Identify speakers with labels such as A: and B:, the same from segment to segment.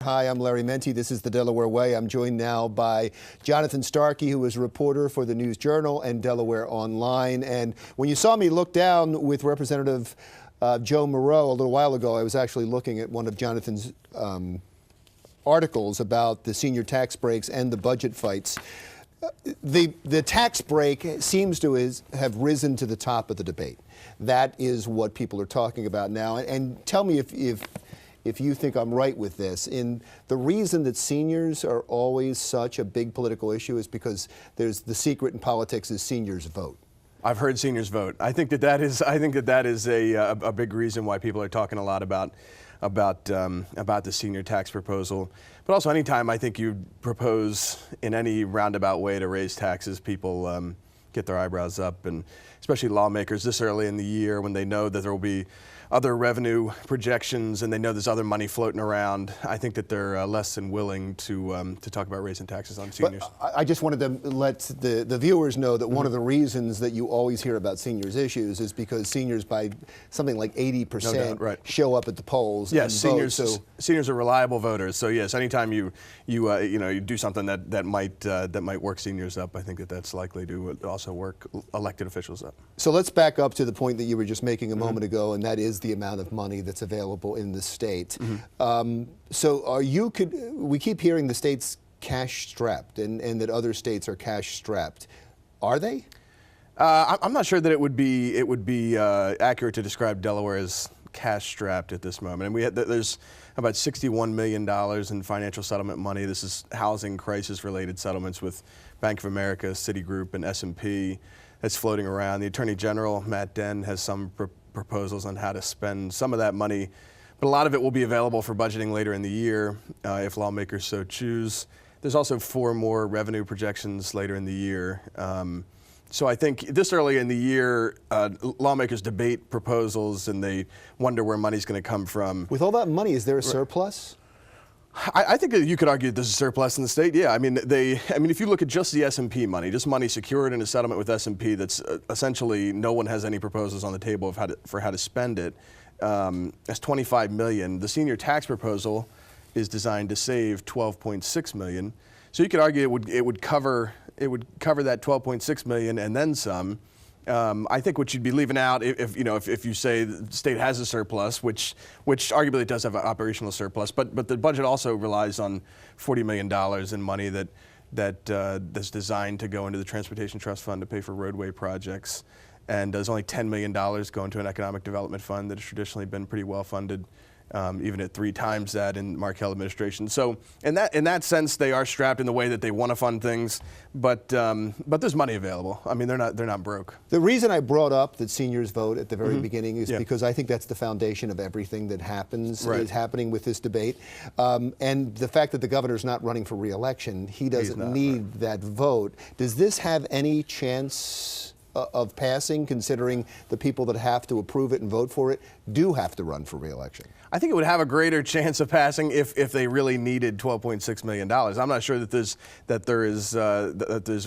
A: Hi, I'm Larry Menti. This is the Delaware Way. I'm joined now by Jonathan Starkey, who is a reporter for the News Journal and Delaware Online. And when you saw me look down with Representative Joe Moreau a little while ago, I was actually looking at one of Jonathan's articles about the senior tax breaks and the budget fights. The tax break seems to have risen to the top of the debate. That is what people are talking about now. And tell me if you think I'm right with this. And the reason that seniors are always such a big political issue is because there's the secret in politics is seniors vote.
B: I've heard seniors vote. I think that is a big reason why people are talking a lot about the senior tax proposal. But also, anytime I think you propose in any roundabout way to raise taxes, people get their eyebrows up, and especially lawmakers this early in the year when they know that there will be other revenue projections and they know there's other money floating around. I think that they're less than willing to talk about raising taxes on seniors.
A: But I just wanted to let the viewers know that one of the reasons that you always hear about seniors issues is because seniors, by something like 80%, show up at the polls.
B: Yes,
A: and
B: seniors are reliable voters. So yes, anytime you do something that might work seniors up, I think that's likely to also work elected officials up.
A: So let's back up to the point that you were just making a moment ago, and that is the amount of money that's available in the state. So we keep hearing the state's cash strapped and that other states are cash strapped. Are they?
B: I'm not sure that it would be accurate to describe Delaware as cash strapped at this moment. And there's about $61 million in financial settlement money. This is housing crisis related settlements with Bank of America, Citigroup, and S&P that's floating around. The Attorney General, Matt Denn, has some proposals on how to spend some of that money, but a lot of it will be available for budgeting later in the year if lawmakers so choose. There's also 4 more revenue projections later in the year. So I think this early in the year, lawmakers debate proposals and they wonder where money's going to come from.
A: With all that money, is there a surplus?
B: I think that you could argue that there's a surplus in the state. Yeah, I mean, if you look at just the S&P money, just money secured in a settlement with S&P, that's essentially no one has any proposals on the table of how to spend it. That's $25 million. The senior tax proposal is designed to save $12.6 million. So you could argue it would cover that $12.6 million and then some. I think what you'd be leaving out if you say the state has a surplus, which arguably it does have an operational surplus, but the budget also relies on $40 million in money that's designed to go into the Transportation Trust Fund to pay for roadway projects, and there's only $10 million going to an economic development fund that has traditionally been pretty well funded, even at 3 times that in Markell administration. So in that sense, they are strapped in the way that they want to fund things, but there's money available. I mean, they're not broke.
A: The reason I brought up that seniors vote at the very beginning is because I think that's the foundation of everything that is happening with this debate. And the fact that the governor's not running for re-election, he doesn't need that vote. Does this have any chance of passing, considering the people that have to approve it and vote for it do have to run for re-election?
B: I think it would have a greater chance of passing if they really needed $12.6 million. I'm not sure that there's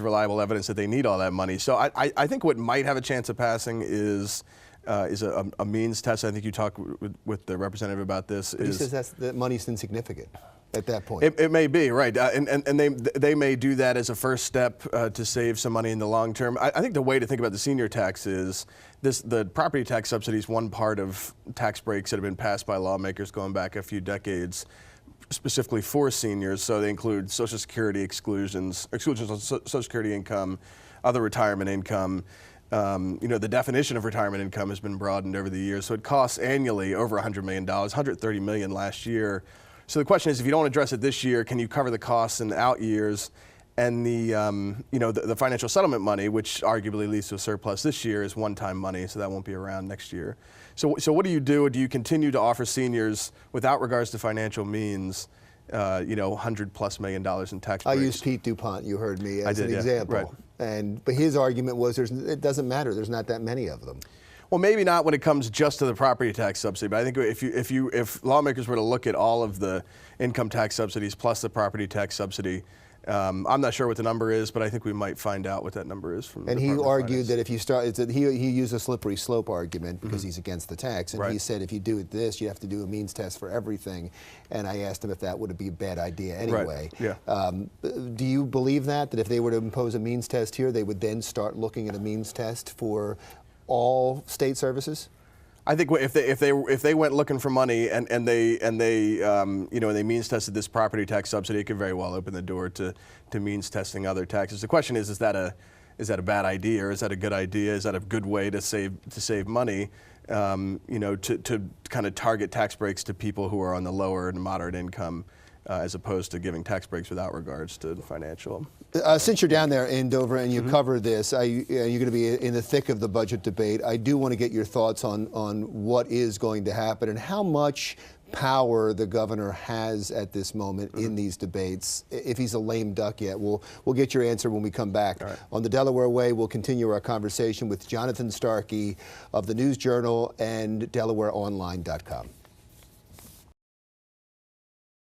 B: reliable evidence that they need all that money. So I think what might have a chance of passing is a means test. I think you talked with the representative about this.
A: But he says that money's insignificant at that point.
B: It may be, right. And they may do that as a first step to save some money in the long term. I think the way to think about the senior tax is the property tax subsidy is one part of tax breaks that have been passed by lawmakers going back a few decades, specifically for seniors. So they include Social Security exclusions on Social Security income, other retirement income. The definition of retirement income has been broadened over the years. So it costs annually over $100 million, $130 million last year. So the question is, if you don't address it this year, can you cover the costs in the out years? And the financial settlement money, which arguably leads to a surplus this year, is one-time money, so that won't be around next year. So what do you do? Do you continue to offer seniors, without regards to financial means, $100+ million in tax breaks?
A: I used Pete DuPont, you heard me, as an example. Right. But his argument was it doesn't matter, there's not that many of them.
B: Well, maybe not when it comes just to the property tax subsidy, but I think if lawmakers were to look at all of the income tax subsidies plus the property tax subsidy, I'm not sure what the number is, but I think we might find out what that number is from.
A: And
B: the
A: he
B: Department of
A: argued
B: Finance.
A: that if you start, he used a slippery slope argument because he's against the tax, and he said if you do this, you have to do a means test for everything. And I asked him if that would be a bad idea anyway.
B: Right. Yeah.
A: Do you believe that if they were to impose a means test here, they would then start looking at a means test for all state services?
B: I think if they went looking for money and they means tested this property tax subsidy, it could very well open the door to means testing other taxes. The question is that a bad idea, or is that a good idea? Is that a good way to save money? To kind of target tax breaks to people who are on the lower and moderate income, as opposed to giving tax breaks without regards to financial.
A: Since you're down there in Dover and you cover this, you're going to be in the thick of the budget debate. I do want to get your thoughts on what is going to happen and how much power the governor has at this moment in these debates. If he's a lame duck yet, we'll get your answer when we come back.
B: Right.
A: On the Delaware Way, we'll continue our conversation with Jonathan Starkey of the News Journal and DelawareOnline.com.